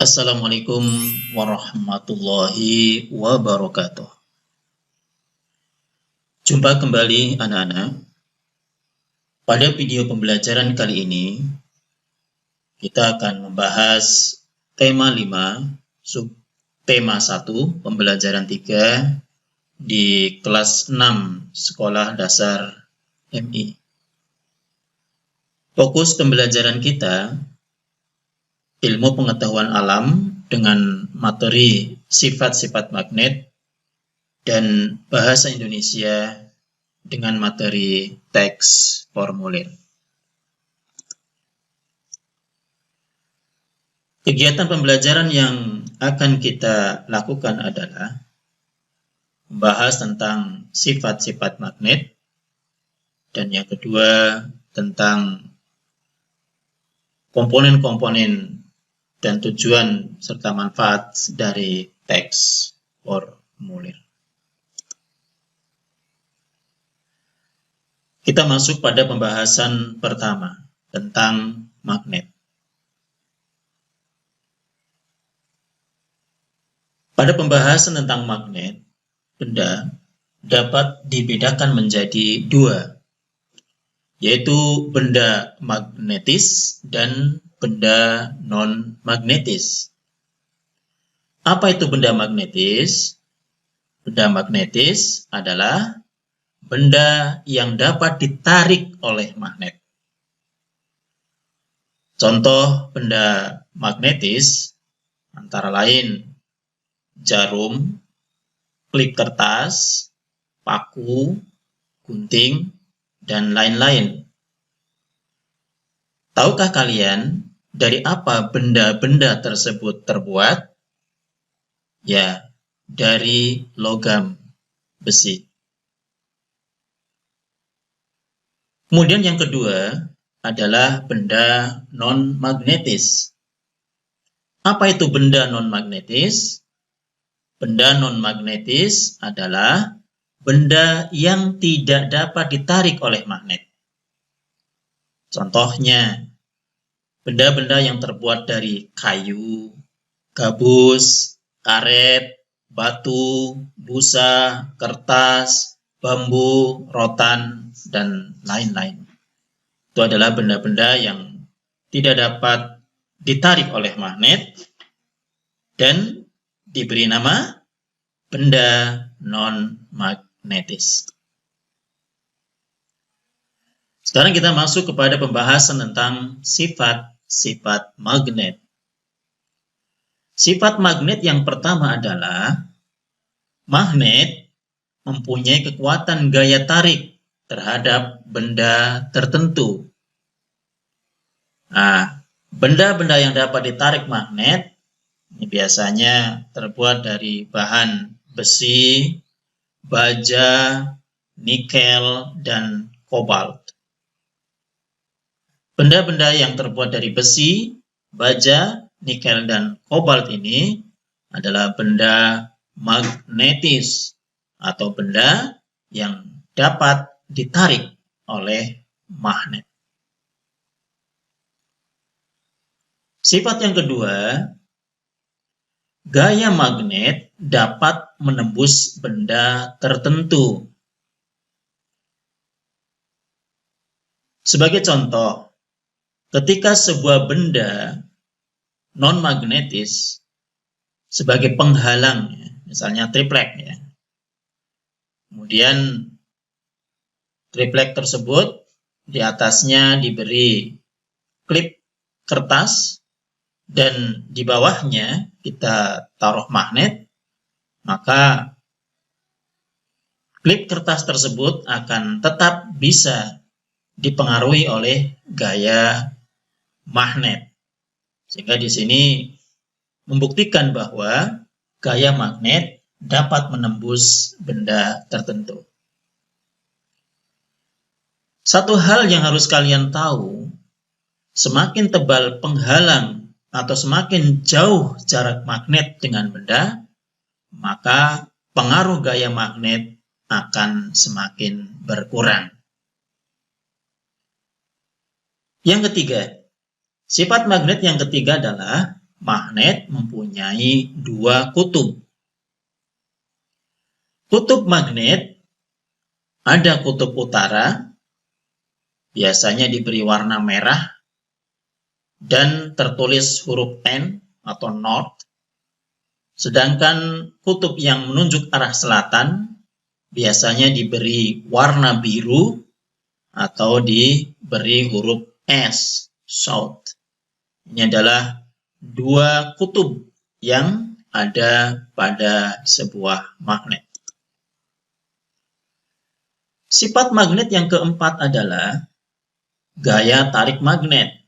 Assalamualaikum warahmatullahi wabarakatuh. Jumpa kembali anak-anak. Pada video pembelajaran kali ini, kita akan membahas tema 5, subtema 1, pembelajaran 3 di kelas 6 Sekolah Dasar MI. Fokus pembelajaran kita ilmu pengetahuan alam dengan materi sifat-sifat magnet dan bahasa Indonesia dengan materi teks formulir. Kegiatan pembelajaran yang akan kita lakukan adalah membahas tentang sifat-sifat magnet dan yang kedua tentang komponen-komponen dan tujuan serta manfaat dari teks formulir. Kita masuk pada pembahasan pertama tentang magnet. Pada pembahasan tentang magnet, benda dapat dibedakan menjadi dua, yaitu benda magnetis dan benda non-magnetis. Apa itu benda magnetis? Benda magnetis adalah benda yang dapat ditarik oleh magnet. Contoh benda magnetis antara lain jarum, klip kertas, paku, gunting, dan lain-lain. Tahukah kalian dari apa benda-benda tersebut terbuat? Ya, dari logam besi. Kemudian yang kedua adalah benda non-magnetis. Apa itu benda non-magnetis? Benda non-magnetis adalah benda yang tidak dapat ditarik oleh magnet. Contohnya, benda-benda yang terbuat dari kayu, gabus, karet, batu, busa, kertas, bambu, rotan, dan lain-lain. Itu adalah benda-benda yang tidak dapat ditarik oleh magnet dan diberi nama benda non-magnetis. Sekarang kita masuk kepada pembahasan tentang sifat-sifat magnet. Sifat magnet yang pertama adalah magnet mempunyai kekuatan gaya tarik terhadap benda tertentu. Nah, benda-benda yang dapat ditarik magnet ini biasanya terbuat dari bahan besi, baja, nikel, dan kobalt. Benda-benda yang terbuat dari besi, baja, nikel, dan kobalt ini adalah benda magnetis atau benda yang dapat ditarik oleh magnet. Sifat yang kedua, gaya magnet dapat menembus benda tertentu. Sebagai contoh, ketika sebuah benda non-magnetis sebagai penghalang, misalnya triplek, kemudian triplek tersebut di atasnya diberi klip kertas dan di bawahnya kita taruh magnet, maka klip kertas tersebut akan tetap bisa dipengaruhi oleh gaya magnet. Sehingga di sini membuktikan bahwa gaya magnet dapat menembus benda tertentu. Satu hal yang harus kalian tahu, semakin tebal penghalang atau semakin jauh jarak magnet dengan benda, maka pengaruh gaya magnet akan semakin berkurang. Yang ketiga, sifat magnet yang ketiga adalah magnet mempunyai dua kutub. Kutub magnet, ada kutub utara, biasanya diberi warna merah, dan tertulis huruf N atau North. Sedangkan kutub yang menunjuk arah selatan, biasanya diberi warna biru, atau diberi huruf S, South. Ini adalah dua kutub yang ada pada sebuah magnet. Sifat magnet yang keempat adalah gaya tarik magnet.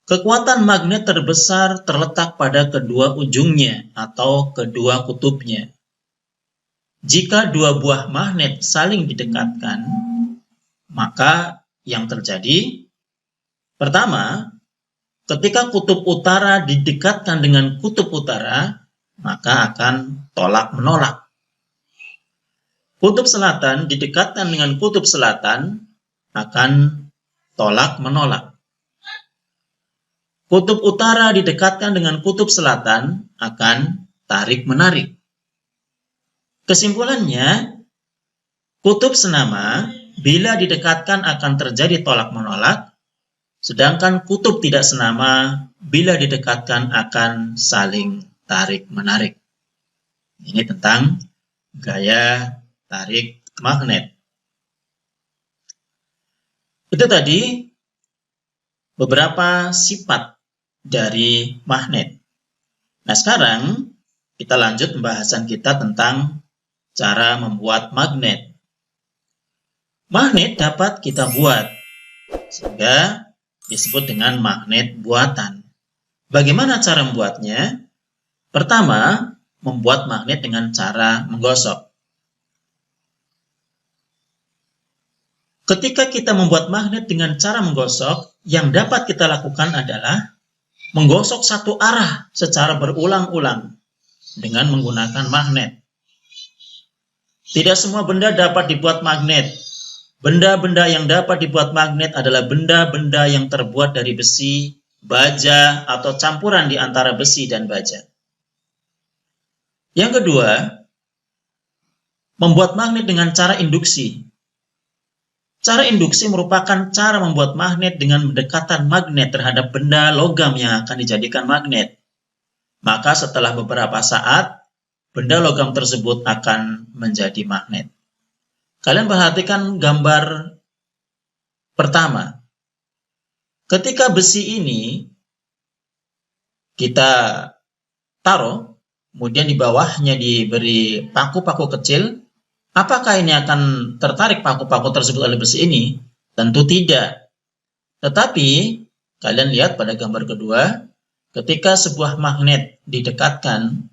Kekuatan magnet terbesar terletak pada kedua ujungnya atau kedua kutubnya. Jika dua buah magnet saling didekatkan, maka yang terjadi, pertama, ketika kutub utara didekatkan dengan kutub utara, maka akan tolak-menolak. Kutub selatan didekatkan dengan kutub selatan, akan tolak-menolak. Kutub utara didekatkan dengan kutub selatan, akan tarik-menarik. Kesimpulannya, kutub senama bila didekatkan akan terjadi tolak-menolak, sedangkan kutub tidak senama bila didekatkan akan saling tarik-menarik. Ini tentang gaya tarik magnet. Itu tadi beberapa sifat dari magnet. Nah, sekarang kita lanjut pembahasan kita tentang cara membuat magnet. Magnet dapat kita buat, sehingga disebut dengan magnet buatan. Bagaimana cara membuatnya? Pertama, membuat magnet dengan cara menggosok. Ketika kita membuat magnet dengan cara menggosok, yang dapat kita lakukan adalah menggosok satu arah secara berulang-ulang dengan menggunakan magnet. Tidak semua benda dapat dibuat magnet. Benda-benda yang dapat dibuat magnet adalah benda-benda yang terbuat dari besi, baja, atau campuran di antara besi dan baja. Yang kedua, membuat magnet dengan cara induksi. Cara induksi merupakan cara membuat magnet dengan mendekatan magnet terhadap benda logam yang akan dijadikan magnet. Maka setelah beberapa saat, benda logam tersebut akan menjadi magnet. Kalian perhatikan gambar pertama. Ketika besi ini kita taruh, kemudian di bawahnya diberi paku-paku kecil, apakah ini akan tertarik paku-paku tersebut oleh besi ini? Tentu tidak. Tetapi, kalian lihat pada gambar kedua, ketika sebuah magnet didekatkan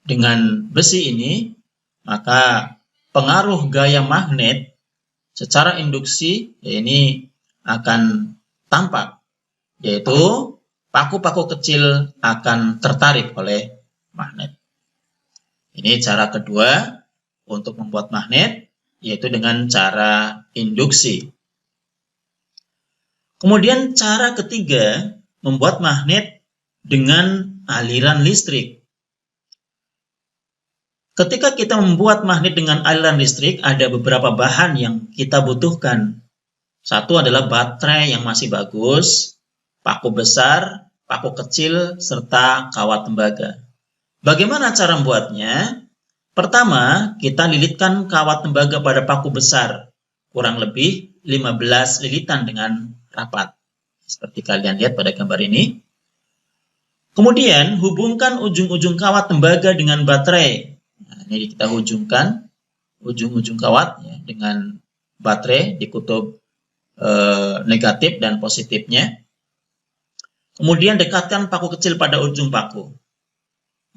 dengan besi ini, maka pengaruh gaya magnet secara induksi ini akan tampak, yaitu paku-paku kecil akan tertarik oleh magnet. Ini cara kedua untuk membuat magnet, yaitu dengan cara induksi. Kemudian cara ketiga, membuat magnet dengan aliran listrik. Ketika kita membuat magnet dengan aliran listrik, ada beberapa bahan yang kita butuhkan. Satu adalah baterai yang masih bagus, paku besar, paku kecil, serta kawat tembaga. Bagaimana cara membuatnya? Pertama, kita lilitkan kawat tembaga pada paku besar, kurang lebih 15 lilitan dengan rapat. Seperti kalian lihat pada gambar ini. Kemudian, hubungkan ujung-ujung kawat tembaga dengan baterai. Nah, ini kita hubungkan ujung-ujung kawat dengan baterai di kutub negatif dan positifnya. Kemudian dekatkan paku kecil pada ujung paku.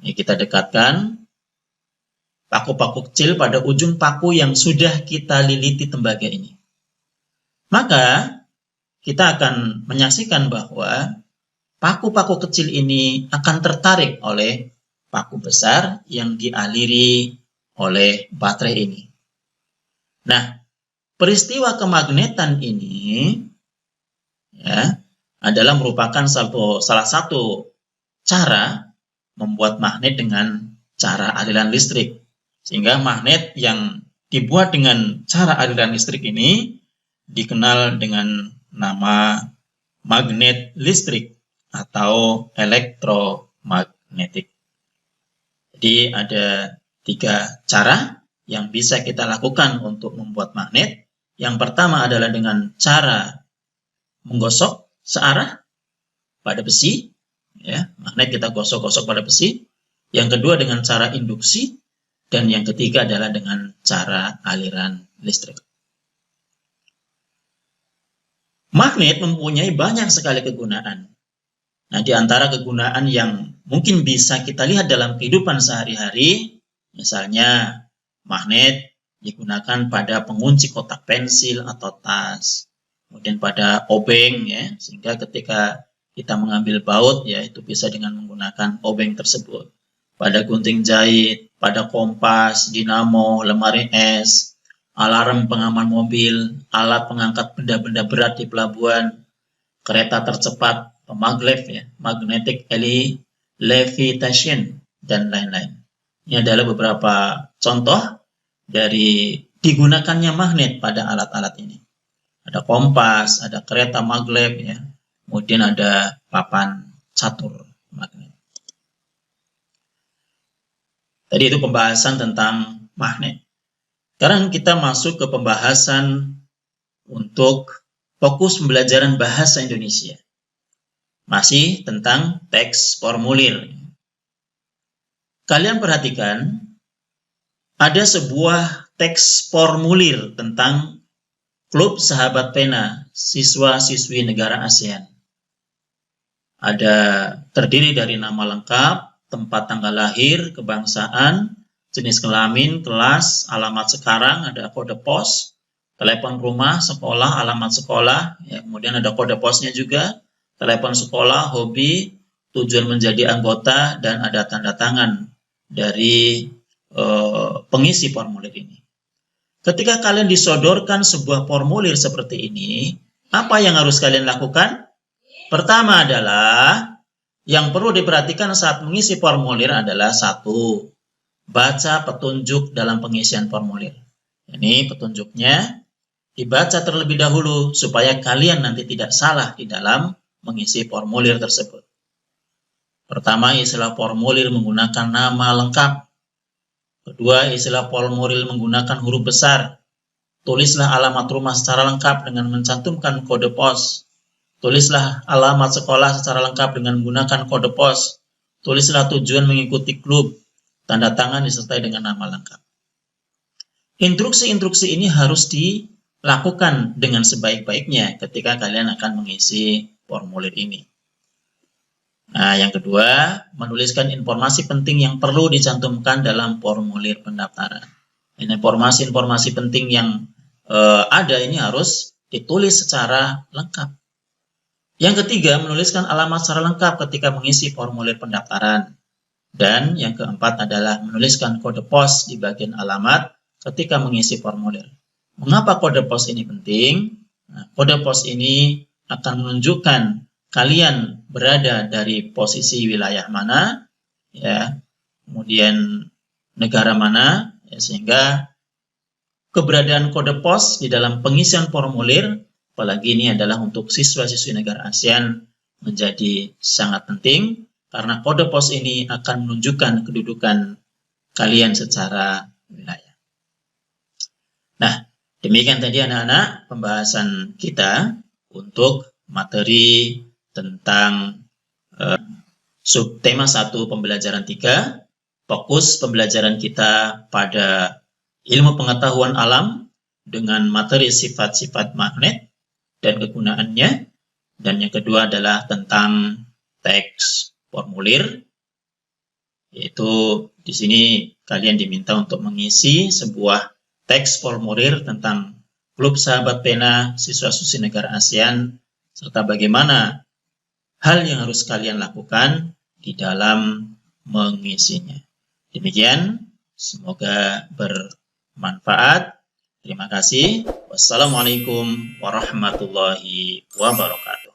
Ini kita dekatkan paku-paku kecil pada ujung paku yang sudah kita liliti tembaga ini. Maka kita akan menyaksikan bahwa paku-paku kecil ini akan tertarik oleh paku besar yang dialiri oleh baterai ini. Nah, peristiwa kemagnetan ini adalah merupakan salah satu cara membuat magnet dengan cara aliran listrik. Sehingga magnet yang dibuat dengan cara aliran listrik ini dikenal dengan nama magnet listrik atau elektromagnetik. Jadi ada 3 cara yang bisa kita lakukan untuk membuat magnet. Yang pertama adalah dengan cara menggosok searah pada besi, ya, magnet kita gosok-gosok pada besi. Yang kedua dengan cara induksi, dan yang ketiga adalah dengan cara aliran listrik. Magnet mempunyai banyak sekali kegunaan. Nah, di antara kegunaan yang mungkin bisa kita lihat dalam kehidupan sehari-hari, misalnya magnet digunakan pada pengunci kotak pensil atau tas, kemudian pada obeng, ya, sehingga ketika kita mengambil baut, ya, itu bisa dengan menggunakan obeng tersebut. Pada gunting jahit, pada kompas, dinamo, lemari es, alarm pengaman mobil, alat pengangkat benda-benda berat di pelabuhan, kereta tercepat, maglev, ya, magnetic levitation, dan lain-lain. Ini adalah beberapa contoh dari digunakannya magnet pada alat-alat ini. Ada kompas, ada kereta maglev, ya, kemudian ada papan catur magnet. Tadi itu pembahasan tentang magnet. Sekarang kita masuk ke pembahasan untuk fokus pembelajaran bahasa Indonesia. Masih tentang teks formulir. Kalian perhatikan, ada sebuah teks formulir tentang Klub Sahabat Pena Siswa-siswi Negara ASEAN. Ada terdiri dari nama lengkap, tempat tanggal lahir, kebangsaan, jenis kelamin, kelas, alamat sekarang, ada kode pos, telepon rumah, sekolah, alamat sekolah, ya, kemudian ada kode posnya juga, telepon sekolah, hobi, tujuan menjadi anggota, dan ada tanda tangan dari pengisi formulir ini. Ketika kalian disodorkan sebuah formulir seperti ini, apa yang harus kalian lakukan? Pertama adalah, yang perlu diperhatikan saat mengisi formulir adalah 1. Baca petunjuk dalam pengisian formulir. Ini petunjuknya dibaca terlebih dahulu supaya kalian nanti tidak salah di dalam mengisi formulir tersebut. Pertama, istilah formulir menggunakan nama lengkap. Kedua, istilah formulir menggunakan huruf besar. Tulislah alamat rumah secara lengkap dengan mencantumkan kode pos. Tulislah alamat sekolah secara lengkap dengan menggunakan kode pos. Tulislah tujuan mengikuti klub. Tanda tangan disertai dengan nama lengkap. Instruksi-instruksi ini harus dilakukan dengan sebaik-baiknya ketika kalian akan mengisi formulir ini. Nah, yang kedua, menuliskan informasi penting yang perlu dicantumkan dalam formulir pendaftaran. Informasi-informasi penting yang ada ini harus ditulis secara lengkap. Yang ketiga, menuliskan alamat secara lengkap ketika mengisi formulir pendaftaran. Dan yang keempat adalah menuliskan kode pos di bagian alamat ketika mengisi formulir. Mengapa kode pos ini penting? Nah, kode pos ini akan menunjukkan kalian berada dari posisi wilayah mana, ya, kemudian negara mana, ya, sehingga keberadaan kode pos di dalam pengisian formulir, apalagi ini adalah untuk siswa-siswi negara ASEAN, menjadi sangat penting karena kode pos ini akan menunjukkan kedudukan kalian secara wilayah. Nah, demikian tadi anak-anak pembahasan kita untuk materi tentang subtema 1 pembelajaran 3. Fokus pembelajaran kita pada ilmu pengetahuan alam dengan materi sifat-sifat magnet dan kegunaannya. Dan yang kedua adalah tentang teks formulir, yaitu di sini kalian diminta untuk mengisi sebuah teks formulir tentang Klub Sahabat Pena Siswa-siswi Negara ASEAN serta bagaimana hal yang harus kalian lakukan di dalam mengisinya. Demikian, semoga bermanfaat. Terima kasih. Wassalamualaikum warahmatullahi wabarakatuh.